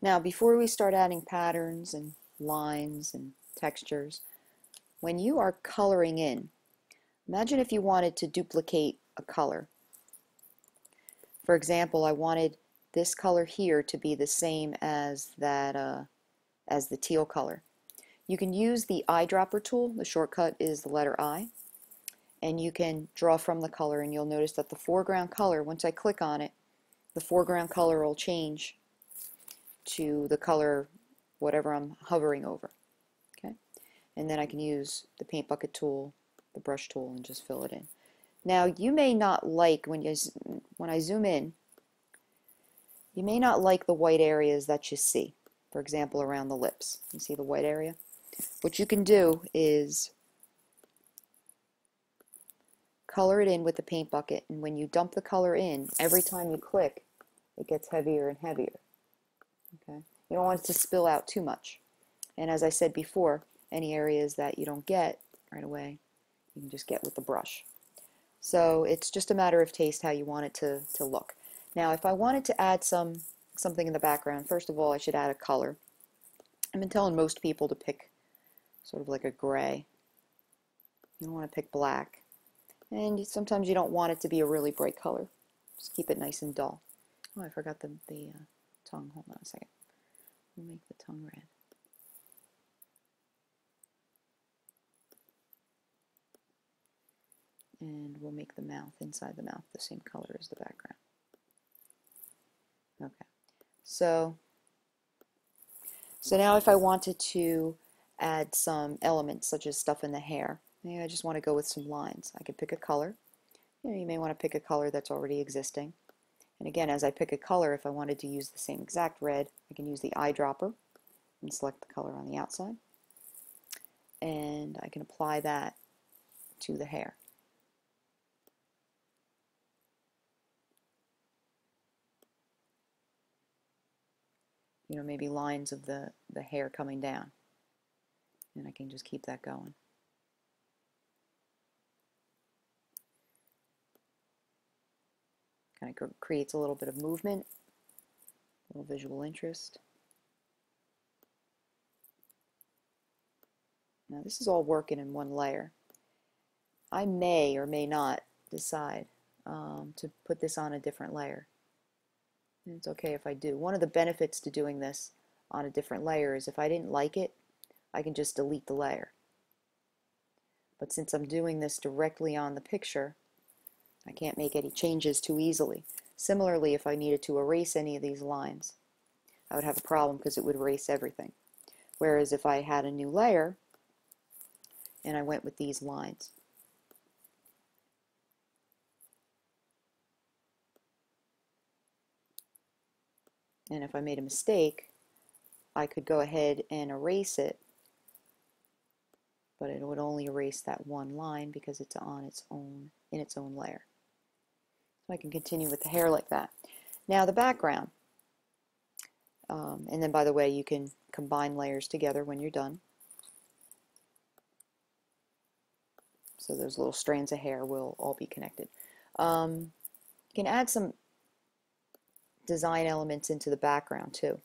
Now, before we start adding patterns and lines and textures, when you are coloring in, imagine if you wanted to duplicate a color. For example, I wanted this color here to be the same as that as the teal color. You can use the eyedropper tool. The shortcut is the letter I, and you can draw from the color, and you'll notice that the foreground color, once I click on it, the foreground color will change to the color whatever I'm hovering over. Okay, and then I can use the paint bucket tool, the brush tool, and just fill it in. Now, you may not like, when I zoom in, you may not like the white areas that you see. For example, around the lips. You see the white area? What you can do is color it in with the paint bucket, and when you dump the color in, every time you click, it gets heavier and heavier. Okay? You don't want it to spill out too much. And as I said before, any areas that you don't get right away, you can just get with the brush. So it's just a matter of taste how you want it to look. Now, if I wanted to add something in the background, first of all, I should add a color. I've been telling most people to pick sort of like a gray. You don't want to pick black. And sometimes you don't want it to be a really bright color. Just keep it nice and dull. Oh, I forgot the tongue. Hold on a second. We'll make the tongue red. And we'll make the mouth, inside the mouth, the same color as the background. Okay. So now if I wanted to add some elements, such as stuff in the hair, maybe I just want to go with some lines. I could pick a color. You may want to pick a color that's already existing. And again, as I pick a color, if I wanted to use the same exact red, I can use the eyedropper and select the color on the outside. And I can apply that to the hair. You know, maybe lines of the hair coming down. And I can just keep that going. Kind of creates a little bit of movement, a little visual interest. Now this is all working in one layer. I may or may not decide to put this on a different layer. And it's okay if I do. One of the benefits to doing this on a different layer is if I didn't like it, I can just delete the layer. But since I'm doing this directly on the picture, I can't make any changes too easily. Similarly, if I needed to erase any of these lines, I would have a problem because it would erase everything. Whereas if I had a new layer and I went with these lines, and if I made a mistake, I could go ahead and erase it, but it would only erase that one line because it's on its own, in its own layer. So I can continue with the hair like that. Now the background, and then by the way, you can combine layers together when you're done. So those little strands of hair will all be connected. You can add some design elements into the background too.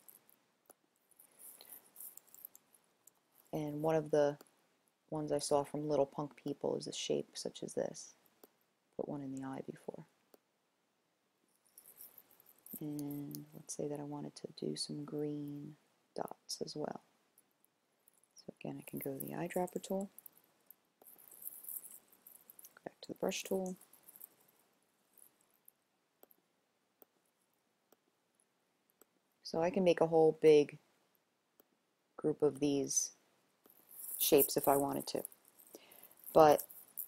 And one of the ones I saw from Little Punk People is a shape such as this. Put one in the eye before. And let's say that I wanted to do some green dots as well. So again, I can go to the eyedropper tool, go back to the brush tool, so I can make a whole big group of these shapes if I wanted to. But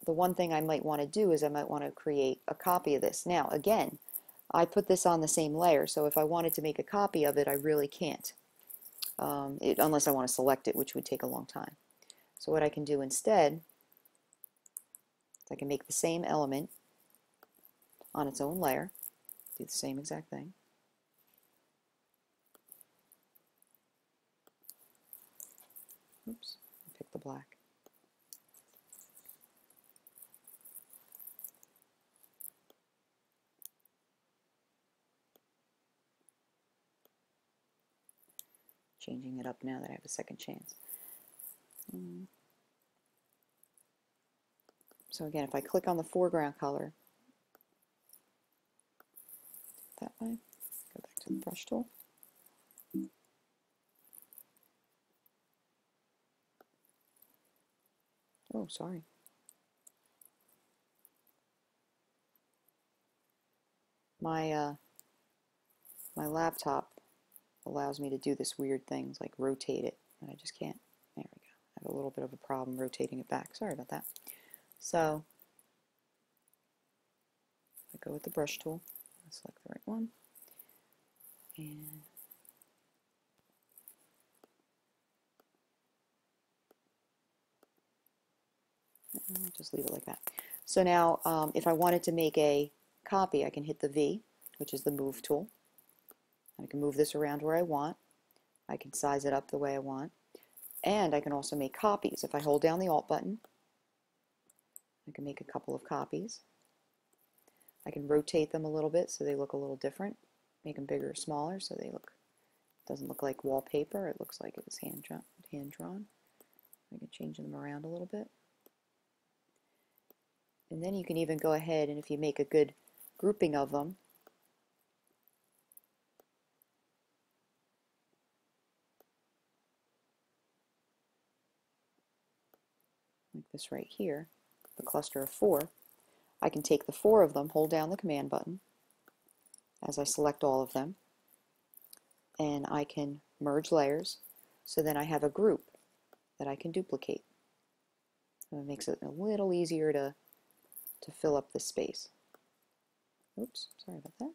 the one thing I might want to do is I might want to create a copy of this. Now again, I put this on the same layer, so if I wanted to make a copy of it, I really can't, unless I want to select it, which would take a long time. So what I can do instead is I can make the same element on its own layer, do the same exact thing. Oops, pick the black. changing it up now that I have a second chance. So again, if I click on the foreground color, that way, go back to the brush tool. Oh, sorry. My laptop allows me to do this weird things like rotate it, and I just can't. There we go. I have a little bit of a problem rotating it back. Sorry about that. So I go with the brush tool. I select the right one, and I'll just leave it like that. So now, if I wanted to make a copy, I can hit the V, which is the Move tool. I can move this around where I want. I can size it up the way I want. And I can also make copies. If I hold down the Alt button, I can make a couple of copies. I can rotate them a little bit so they look a little different. Make them bigger or smaller so they look, doesn't look like wallpaper. It looks like it was hand drawn. I can change them around a little bit. And then you can even go ahead, and if you make a good grouping of them, like this right here, the cluster of 4, I can take the 4 of them, hold down the command button as I select all of them, and I can merge layers, so then I have a group that I can duplicate. So it makes it a little easier to fill up the space. Oops, sorry about that.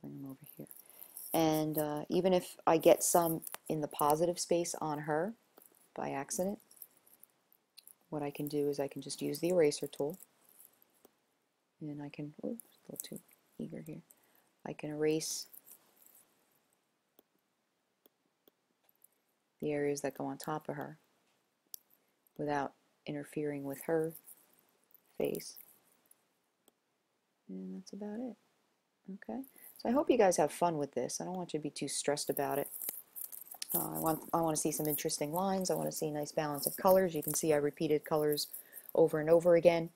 Bring them over here. And even if I get some in the positive space on her by accident, what I can do is I can just use the eraser tool, and I can, oops, a little too eager here, I can erase the areas that go on top of her without interfering with her face. And that's about it. Okay, so I hope you guys have fun with this. I don't want you to be too stressed about it. I want to see some interesting lines. I want to see a nice balance of colors. You can see I repeated colors over and over again,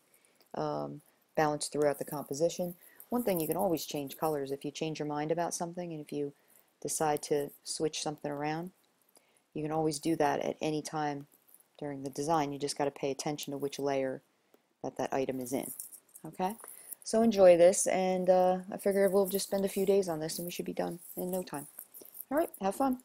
balanced throughout the composition. One thing, you can always change colors if you change your mind about something, and if you decide to switch something around. You can always do that at any time during the design. You just got to pay attention to which layer that item is in. Okay? So enjoy this, and I figure we'll just spend a few days on this and we should be done in no time. Alright, have fun.